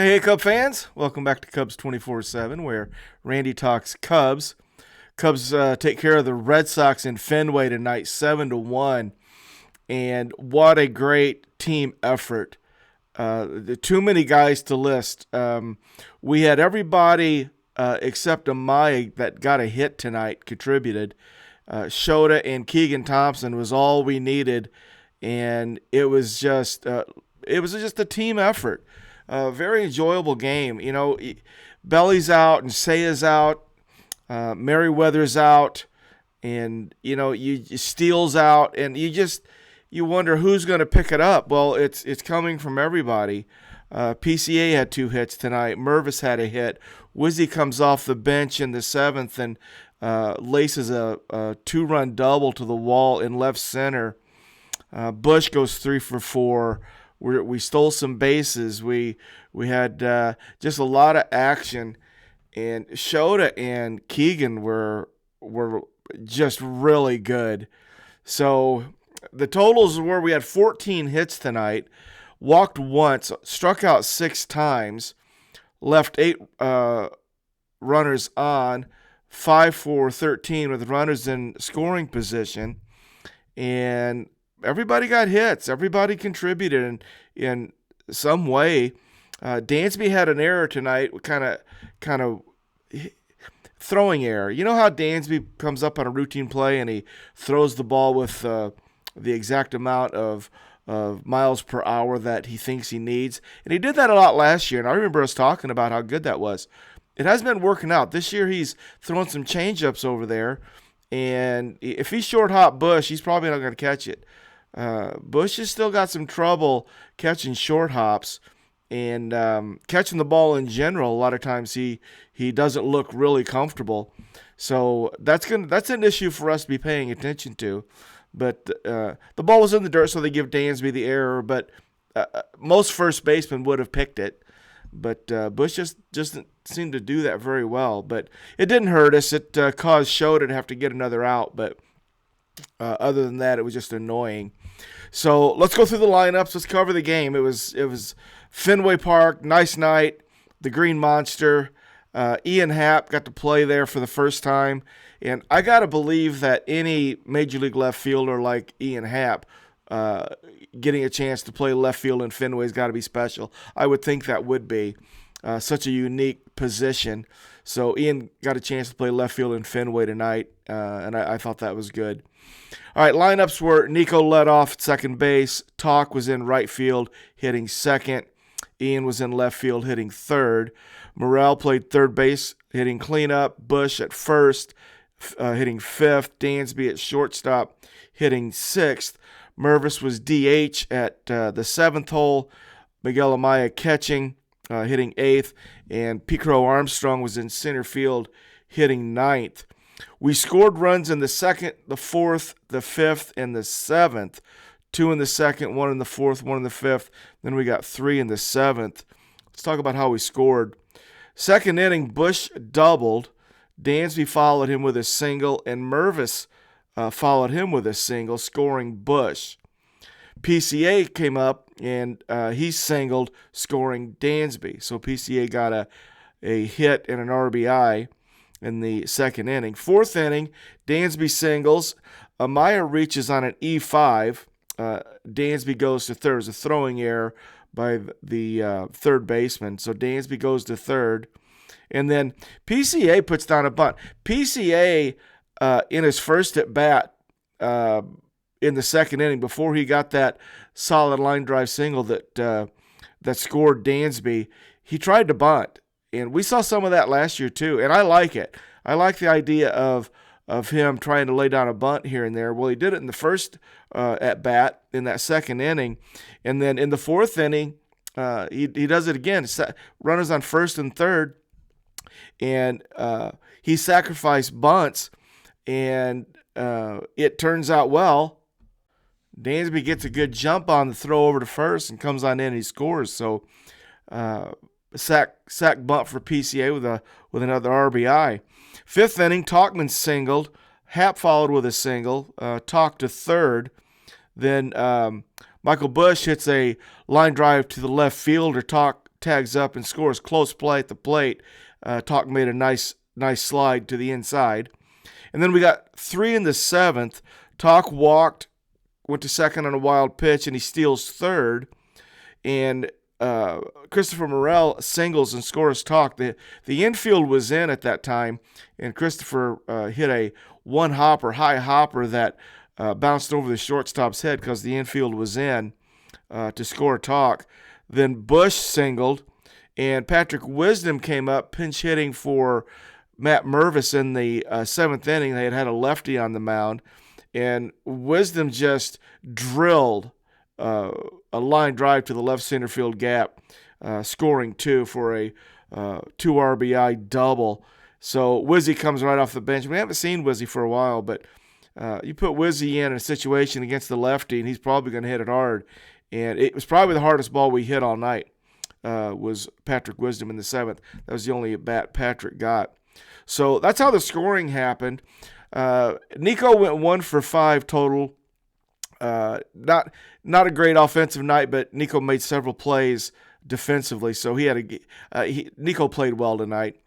Hey, Cub fans! Welcome back to Cubs 24/7, where Randy talks Cubs. Cubs take care of the Red Sox in Fenway tonight, 7-1, and what a great team effort. Too many guys to list. We had everybody except Amaya that got a hit tonight contributed. Shota and Keegan Thompson was all we needed, and it was just a team effort. Very enjoyable game. Belly's out and Saya's out, Merriweather's out, and you Steele's out, and you wonder who's going to pick it up. Well, it's coming from everybody. PCA had two hits tonight. Mervis had a hit. Wizzy comes off the bench in the seventh and laces a two-run double to the wall in left center. Bush goes 3 for 4. We stole some bases. We had just a lot of action, and Shota and Keegan were just really good. So the totals were we had 14 hits tonight, walked once, struck out 6 times, left 8 runners on, 5 for 13 with runners in scoring position, and everybody got hits. Everybody contributed in some way. Dansby had an error tonight, kind of throwing error. You know how Dansby comes up on a routine play and he throws the ball with the exact amount of miles per hour that he thinks he needs, and he did that a lot last year. And I remember us talking about how good that was. It has been working out this year. He's throwing some changeups over there, and if he's short hop Bush, he's probably not going to catch it. Bush has still got some trouble catching short hops and catching the ball in general. A lot of times he doesn't look really comfortable, so that's an issue for us to be paying attention to. But the ball was in the dirt, so they give Dansby the error. But most first basemen would have picked it, but Bush just doesn't seem to do that very well. But it didn't hurt us. It caused Shota to have to get another out, but other than that, it was just annoying. So let's go through the lineups. Let's cover the game. It was Fenway Park, nice night. The Green Monster. Ian Happ got to play there for the first time, and I gotta believe that any Major League left fielder like Ian Happ getting a chance to play left field in Fenway's got to be special. I would think that would be such a unique position. So Ian got a chance to play left field in Fenway tonight, and I thought that was good. All right, lineups were Nico led off at second base. Talk was in right field, hitting second. Ian was in left field, hitting third. Morrell played third base, hitting cleanup. Bush at first, hitting fifth. Dansby at shortstop, hitting sixth. Mervis was DH at the seventh hole. Miguel Amaya catching, hitting eighth. And Picro Armstrong was in center field, hitting ninth. We scored runs in the second, the fourth, the fifth, and the seventh. 2 in the second, 1 in the fourth, 1 in the fifth. Then we got 3 in the seventh. Let's talk about how we scored. Second inning, Bush doubled. Dansby followed him with a single, and Mervis followed him with a single, scoring Bush. PCA came up, and he singled, scoring Dansby. So PCA got a hit and an RBI in the second inning. Fourth inning, Dansby singles. Amaya reaches on an E5. Dansby goes to third. It was a throwing error by the third baseman. So Dansby goes to third. And then PCA puts down a bunt. PCA, in his first at-bat in the second inning, before he got that solid line drive single that scored Dansby, he tried to bunt. And we saw some of that last year too, and I like it. I like the idea of him trying to lay down a bunt here and there. Well, he did it in the first at-bat in that second inning, and then in the fourth inning, he does it again. Runners on first and third, and he sacrificed bunts, and it turns out well. Dansby gets a good jump on the throw over to first and comes on in and he scores. So sack bunt for PCA with another RBI. Fifth inning, Talkman singled. Happ followed with a single. Talk to third. Then Michael Bush hits a line drive to the left fielder. Talk tags up and scores close play at the plate. Talk made a nice slide to the inside. And then we got 3 in the 7th. Talk walked, went to second on a wild pitch, and he steals third. And Christopher Morel singles and scores Talk. The infield was in at that time, and Christopher hit a high hopper that bounced over the shortstop's head because the infield was in to score Talk. Then Bush singled, and Patrick Wisdom came up pinch hitting for Matt Mervis in the 7th inning. They had a lefty on the mound, and Wisdom just drilled a line drive to the left center field gap, scoring 2 for a 2 RBI double. So Wizzy comes right off the bench. We haven't seen Wizzy for a while, but you put Wizzy in a situation against the lefty, and he's probably going to hit it hard. And it was probably the hardest ball we hit all night, was Patrick Wisdom in the 7th. That was the only at-bat Patrick got. So that's how the scoring happened. Nico went 1 for 5 total. Not a great offensive night, but Nico made several plays defensively, so Nico played well tonight.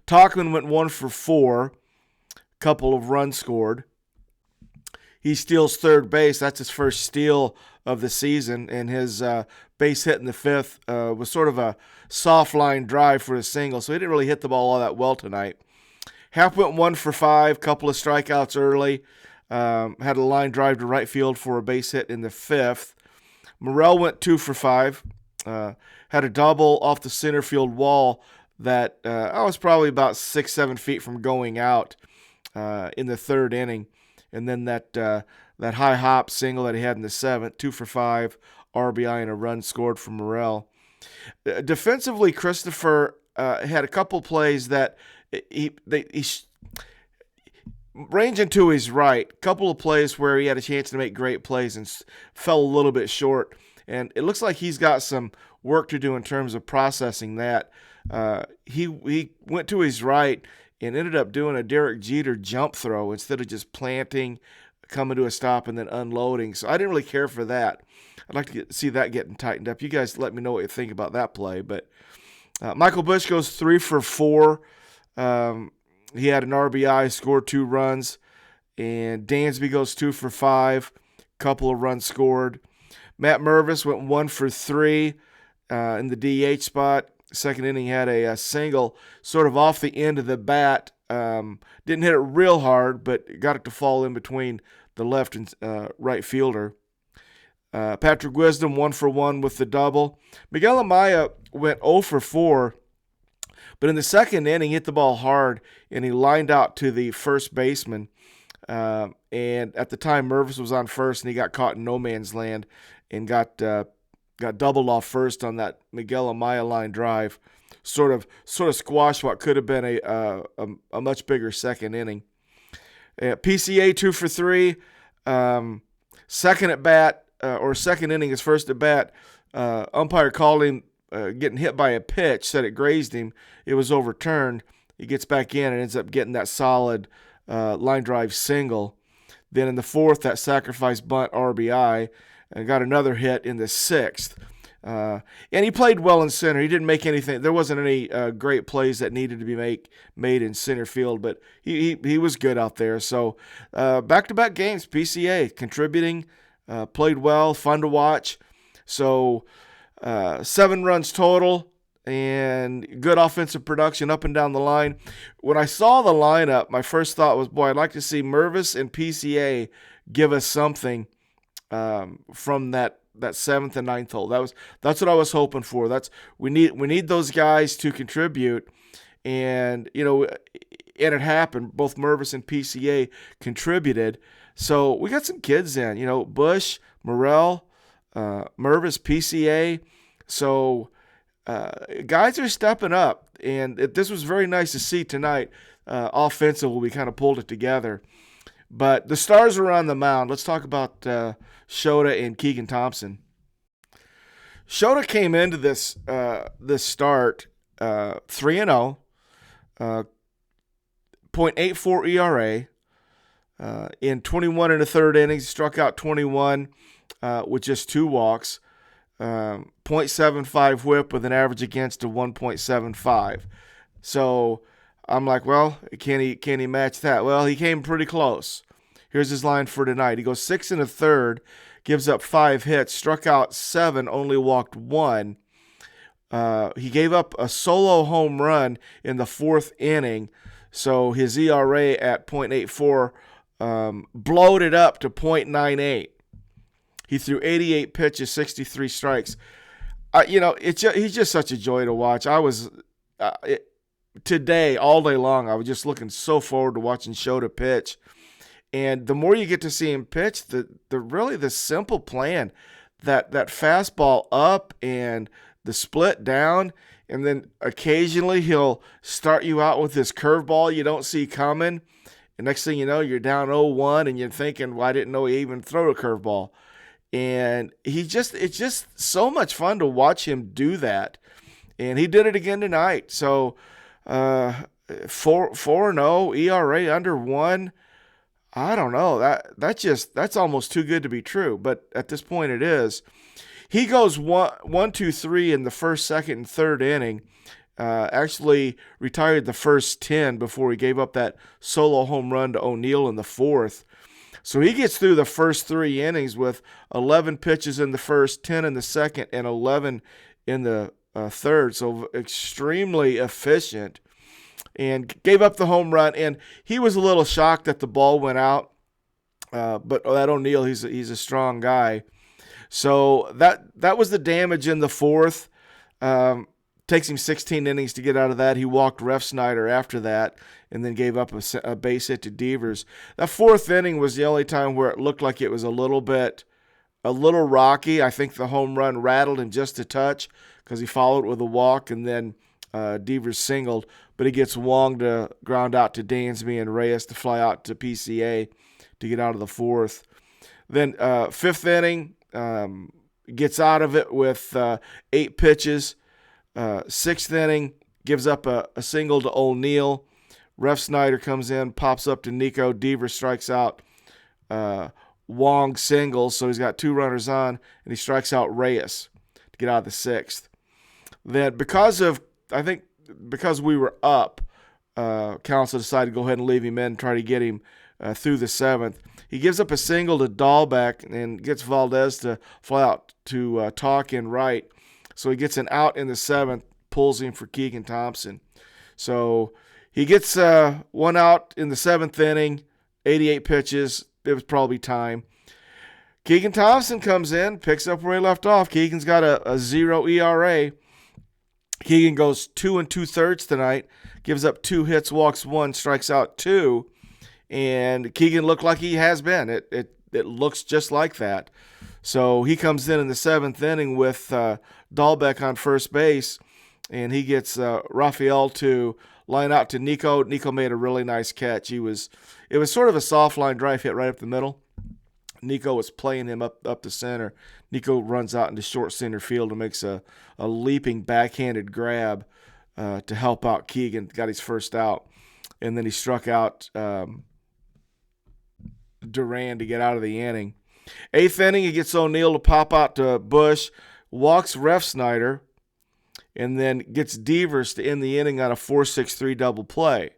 Talkman went 1 for 4, couple of runs scored. He steals third base. That's his first steal of the season, and his base hit in the 5th was sort of a soft line drive for a single, so he didn't really hit the ball all that well tonight. Happ went 1 for 5, couple of strikeouts early. Had a line drive to right field for a base hit in the 5th. Morel went 2 for 5. Had a double off the center field wall that I was probably about 6-7 feet from going out in the 3rd inning. And then that high hop single that he had in the 7th, 2 for 5, RBI and a run scored from Morel. Defensively, Christopher had a couple plays that he ranging to his right. Couple of plays where he had a chance to make great plays and fell a little bit short. And it looks like he's got some work to do in terms of processing that. He went to his right and ended up doing a Derek Jeter jump throw instead of just planting, coming to a stop, and then unloading. So I didn't really care for that. I'd like to see that getting tightened up. You guys let me know what you think about that play. But Michael Bush goes 3 for 4. He had an RBI, scored 2 runs. And Dansby goes 2 for 5, couple of runs scored. Matt Mervis went 1 for 3 in the DH spot. Second inning, had a single sort of off the end of the bat. Didn't hit it real hard, but got it to fall in between the left and right fielder. Patrick Wisdom 1 for 1 with the double. Miguel Amaya went 0 for 4, but in the 2nd inning, hit the ball hard, and he lined out to the first baseman. And at the time, Mervis was on first, and he got caught in no man's land and got doubled off first on that Miguel Amaya line drive. Sort of squashed what could have been a much bigger 2nd inning. PCA 2 for 3. Second at bat, or 2nd inning, his first at bat. Umpire called him getting hit by a pitch, said it grazed him. It was overturned. He gets back in and ends up getting that solid line drive single. Then in the 4th, that sacrifice bunt RBI, and got another hit in the 6th. And he played well in center. He didn't make anything. There wasn't any great plays that needed to be made in center field, but he was good out there. So back-to-back games, PCA contributing, played well, fun to watch. So 7 runs total and good offensive production up and down the line. When I saw the lineup, my first thought was, boy, I'd like to see Mervis and PCA give us something from that 7th and 9th hole. That's what I was hoping for. We need those guys to contribute, and and it happened. Both Mervis and PCA contributed, so we got some kids in. Bush, Morel, Mervis, PCA. So guys are stepping up, and this was very nice to see tonight. Offensively, we kind of pulled it together. But the stars are on the mound. Let's talk about Shota and Keegan Thompson. Shota came into this start 3-0, 0.84 ERA. In 21 1/3 innings, he struck out 21 with just 2 walks. .75 whip with an average against of 1.75. So I'm like, well, can he match that? Well, he came pretty close. Here's his line for tonight. He goes 6 1/3, gives up 5 hits, struck out 7, only walked 1. He gave up a solo home run in the 4th inning, so his ERA at .84 bloated up to .98. He threw 88 pitches, 63 strikes. He's just such a joy to watch. I was today all day long. I was just looking so forward to watching Shota pitch. And the more you get to see him pitch, the simple plan, that fastball up and the split down, and then occasionally he'll start you out with this curveball you don't see coming. And next thing you know, you're down 0-1, and you're thinking, well, I didn't know he even threw a curveball. And it's just so much fun to watch him do that. And he did it again tonight. So 4-0, ERA under 1. I don't know. That's almost too good to be true. But at this point it is. He goes 1, 2, 3 in the first, second, and third inning. Actually retired the first 10 before he gave up that solo home run to O'Neill in the 4th. So he gets through the first 3 innings with 11 pitches in the first, 10 in the second, and 11 in the third. So extremely efficient, and gave up the home run. And he was a little shocked that the ball went out. But that O'Neill, he's a strong guy. So that was the damage in the 4th. Takes him 16 innings to get out of that. He walked Refsnyder after that, and then gave up a base hit to Devers. That 4th inning was the only time where it looked like it was a little rocky. I think the home run rattled him just a touch because he followed with a walk, and then Devers singled, but he gets Wong to ground out to Dansby and Reyes to fly out to PCA to get out of the 4th. Then 5th inning, gets out of it with 8 pitches. 6th inning, gives up a single to O'Neill. Refsnyder comes in, pops up to Nico. Devers strikes out. Wong singles, so he's got 2 runners on, and he strikes out Reyes to get out of the 6th. Then because we were up, Council decided to go ahead and leave him in and try to get him through the 7th. He gives up a single to Dahlbeck and gets Valdez to fly out to talk in right. So he gets an out in the 7th, pulls him for Keegan Thompson. So he gets 1 out in the 7th inning, 88 pitches. It was probably time. Keegan Thompson comes in, picks up where he left off. Keegan's got a 0 ERA. Keegan goes 2 2/3 tonight, gives up 2 hits, walks 1, strikes out 2. And Keegan looked like he has been. It looks just like that. So he comes in the 7th inning with Dahlbeck on first base, and he gets Raphael to line out to Nico. Nico made a really nice catch. It was sort of a soft line drive hit right up the middle. Nico was playing him up the center. Nico runs out into short center field and makes a leaping backhanded grab to help out Keegan. Got his first out, and then he struck out Duran to get out of the inning. 8th inning, he gets O'Neill to pop out to Bush, walks Refsnyder, and then gets Devers to end the inning on a 4-6-3 double play.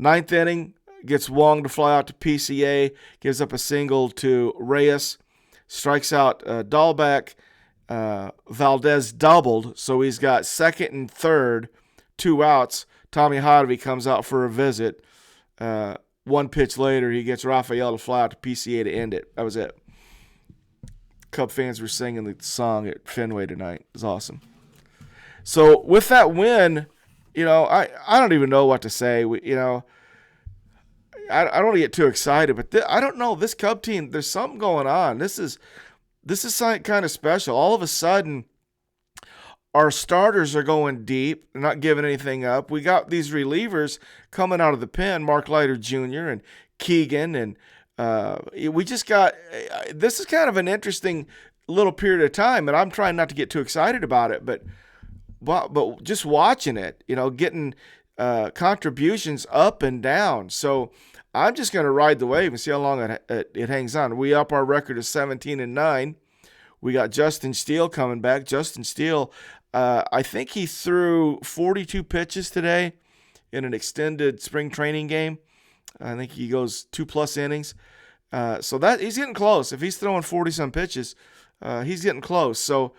9th inning, gets Wong to fly out to PCA, gives up a single to Reyes, strikes out Dahlbeck. Valdez doubled, so he's got 2nd and 3rd, 2 outs. Tommy Hodvey comes out for a visit. 1 pitch later, he gets Raphael to fly out to PCA to end it. That was it. Cub fans were singing the song at Fenway tonight. It was awesome. So with that win, I don't even know what to say. I don't want to get too excited, but I don't know. This Cub team, there's something going on. This is something kind of special. All of a sudden, our starters are going deep. They're not giving anything up. We got these relievers coming out of the pen, Mark Leiter Jr. and Keegan, and we just got – this is kind of an interesting little period of time, and I'm trying not to get too excited about it, but just watching it, getting contributions up and down. So I'm just going to ride the wave and see how long it hangs on. We up our record to 17-9. We got Justin Steele coming back. Justin Steele, I think he threw 42 pitches today in an extended spring training game. I think he goes 2+ innings. So that he's getting close. If he's throwing 40-some pitches, he's getting close. So,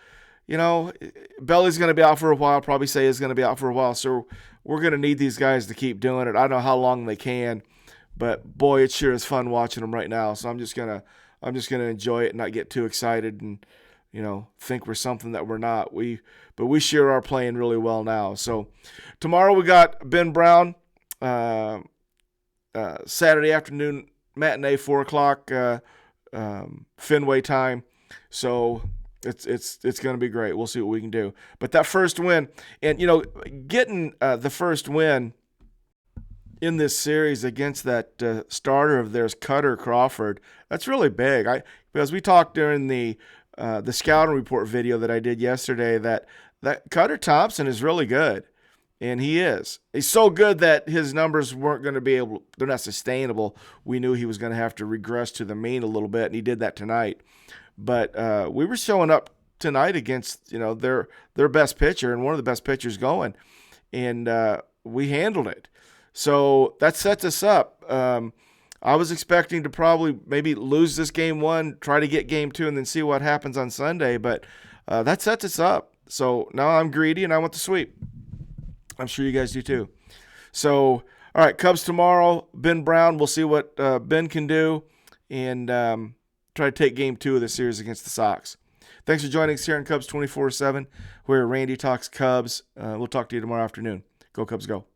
Belly's going to be out for a while. Probably Say is going to be out for a while. So we're going to need these guys to keep doing it. I don't know how long they can, but boy, it sure is fun watching them right now. So I'm just gonna enjoy it and not get too excited and think we're something that we're not. But we sure are playing really well now. So tomorrow we got Ben Brown, Saturday afternoon matinee, 4:00 Fenway time. So it's going to be great. We'll see what we can do. But that first win, and getting the first win in this series against that starter of theirs, Cutter Crawford, that's really big. Because we talked during the scouting report video that I did yesterday that Cutter Thompson is really good. And he is. He's so good that his numbers weren't going to be they're not sustainable. We knew he was going to have to regress to the mean a little bit, and he did that tonight. But we were showing up tonight against, their best pitcher and one of the best pitchers going. And we handled it. So that sets us up. I was expecting to probably maybe lose this game 1, try to get game 2, and then see what happens on Sunday. But that sets us up. So now I'm greedy and I want the sweep. I'm sure you guys do too. So, all right, Cubs tomorrow. Ben Brown, we'll see what Ben can do and try to take game 2 of the series against the Sox. Thanks for joining us here on Cubs 24/7, where Randy talks Cubs. We'll talk to you tomorrow afternoon. Go Cubs, go.